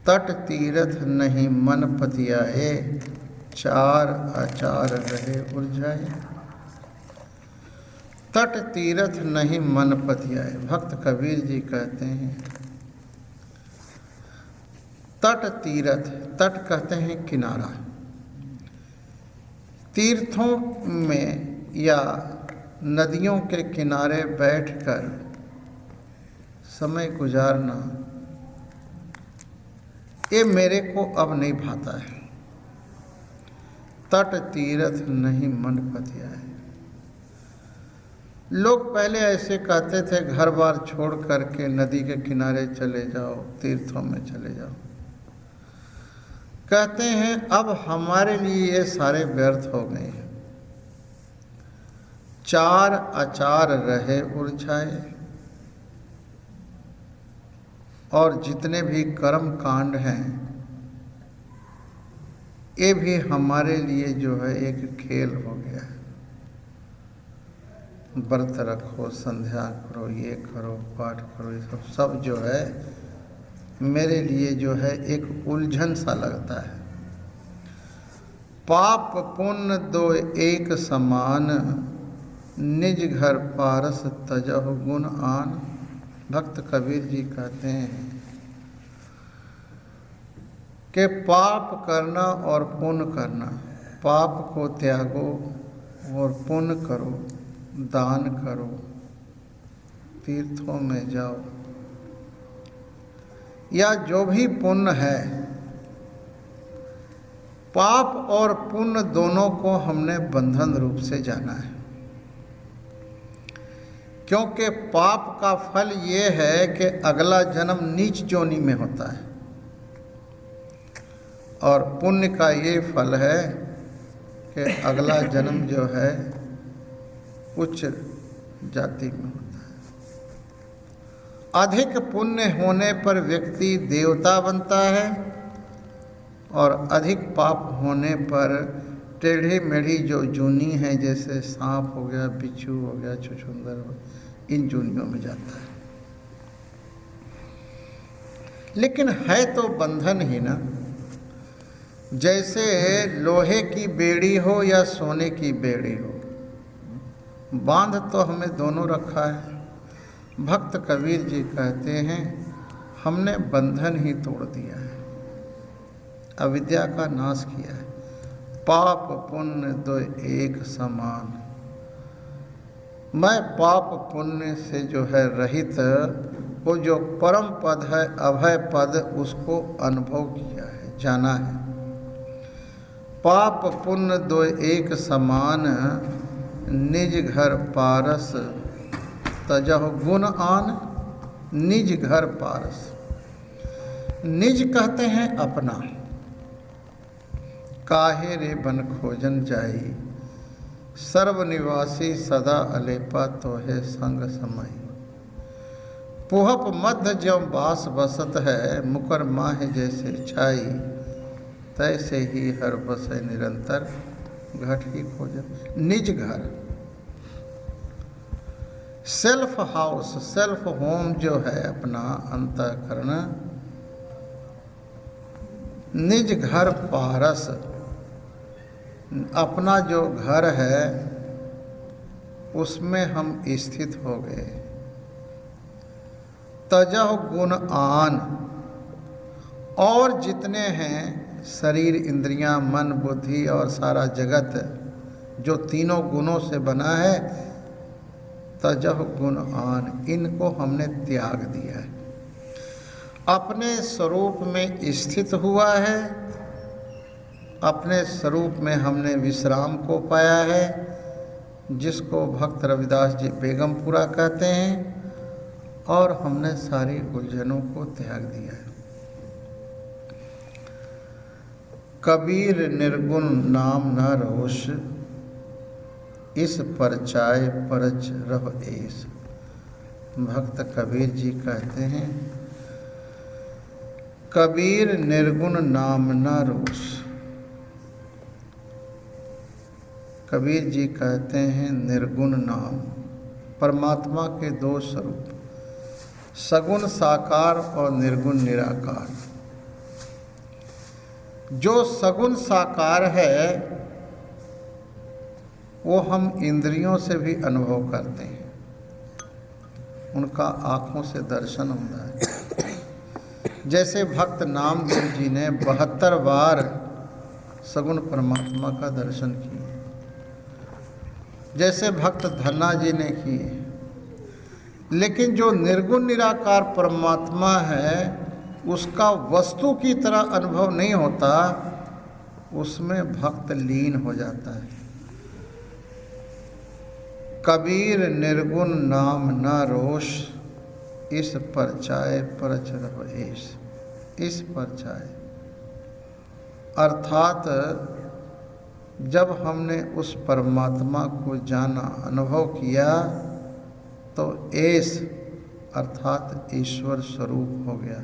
तट तीरथ नहीं मन पतियाए, चार आचार रहे उलझाए। तट तीरथ नहीं मन पतियाए। भक्त कबीर जी कहते हैं तट तीरथ, तट कहते हैं किनारा। तीर्थों में या नदियों के किनारे बैठकर समय गुजारना ये मेरे को अब नहीं भाता है। तट तीरथ नहीं मन पतियाए। लोग पहले ऐसे कहते थे, घर बार छोड़ करके नदी के किनारे चले जाओ, तीर्थों में चले जाओ। कहते हैं अब हमारे लिए ये सारे व्यर्थ हो गए हैं। चार आचार रहे उलझाए, और जितने भी कर्म कांड हैं ये भी हमारे लिए जो है एक खेल हो गया है। व्रत रखो, संध्या करो, ये करो, पाठ करो, ये सब जो है मेरे लिए जो है एक उलझन सा लगता है। पाप पुण्य दो एक समान, निज घर पारस तजहु गुण आन। भक्त कबीर जी कहते हैं कि पाप करना और पुण्य करना, पाप को त्यागो और पुण्य करो, दान करो, तीर्थों में जाओ, या जो भी पुण्य है, पाप और पुण्य दोनों को हमने बंधन रूप से जाना है। क्योंकि पाप का फल ये है कि अगला जन्म नीच जोनी में होता है, और पुण्य का ये फल है कि अगला जन्म जो है उच्च जाति में होता है। अधिक पुण्य होने पर व्यक्ति देवता बनता है, और अधिक पाप होने पर टेढ़ी मेढ़ी जो जूनी है, जैसे सांप हो गया, बिच्छू हो गया, छुछुंदर हो, इन जूनियों में जाता है। लेकिन है तो बंधन ही ना। जैसे लोहे की बेड़ी हो या सोने की बेड़ी हो, बांध तो हमें दोनों रखा है। भक्त कबीर जी कहते हैं हमने बंधन ही तोड़ दिया है, अविद्या का नाश किया है। पाप पुण्य दो एक समान। मैं पाप पुण्य से जो है रहित, वो जो परम पद है, अभय पद, उसको अनुभव किया है, जाना है। पाप पुण्य दो एक समान, निज घर पारस तजहु गुण आन। निज घर पारस, निज कहते हैं अपना। काहे रे बन खोजन जाई, सर्वनिवासी सदा अलेपा तोहे संग समाई। पुहप मध्य ज्यों बास बसत है, मुकर माह जैसे छाई। तैसे ही हर बसे निरंतर, घट ही खोजन। निज घर, सेल्फ हाउस, सेल्फ होम जो है अपना अंतःकरण। निज घर पारस, अपना जो घर है उसमें हम स्थित हो गए। तजह गुण आन, और जितने हैं शरीर, इंद्रियां, मन, बुद्धि और सारा जगत जो तीनों गुणों से बना है, तजह गुण आन, इनको हमने त्याग दिया है। अपने स्वरूप में स्थित हुआ है, अपने स्वरूप में हमने विश्राम को पाया है, जिसको भक्त रविदास जी बेगमपुरा कहते हैं, और हमने सारी उलझनों को त्याग दिया है। कबीर निर्गुण नाम न रोष, इस परचाय परच रह एस। भक्त कबीर जी कहते हैं कबीर निर्गुण नाम न रोष। कबीर जी कहते हैं निर्गुण नाम, परमात्मा के दो स्वरूप, सगुण साकार और निर्गुण निराकार। जो सगुण साकार है वो हम इंद्रियों से भी अनुभव करते हैं, उनका आँखों से दर्शन होता है। जैसे भक्त नामदेव जी ने 72 बार सगुण परमात्मा का दर्शन किए, जैसे भक्त धन्ना जी ने किए। लेकिन जो निर्गुण निराकार परमात्मा है उसका वस्तु की तरह अनुभव नहीं होता, उसमें भक्त लीन हो जाता है। कबीर निर्गुण नाम न रोष, इस परचाए परच रव एस। इस परचाए अर्थात जब हमने उस परमात्मा को जाना, अनुभव किया, तो एस अर्थात ईश्वर स्वरूप हो गया।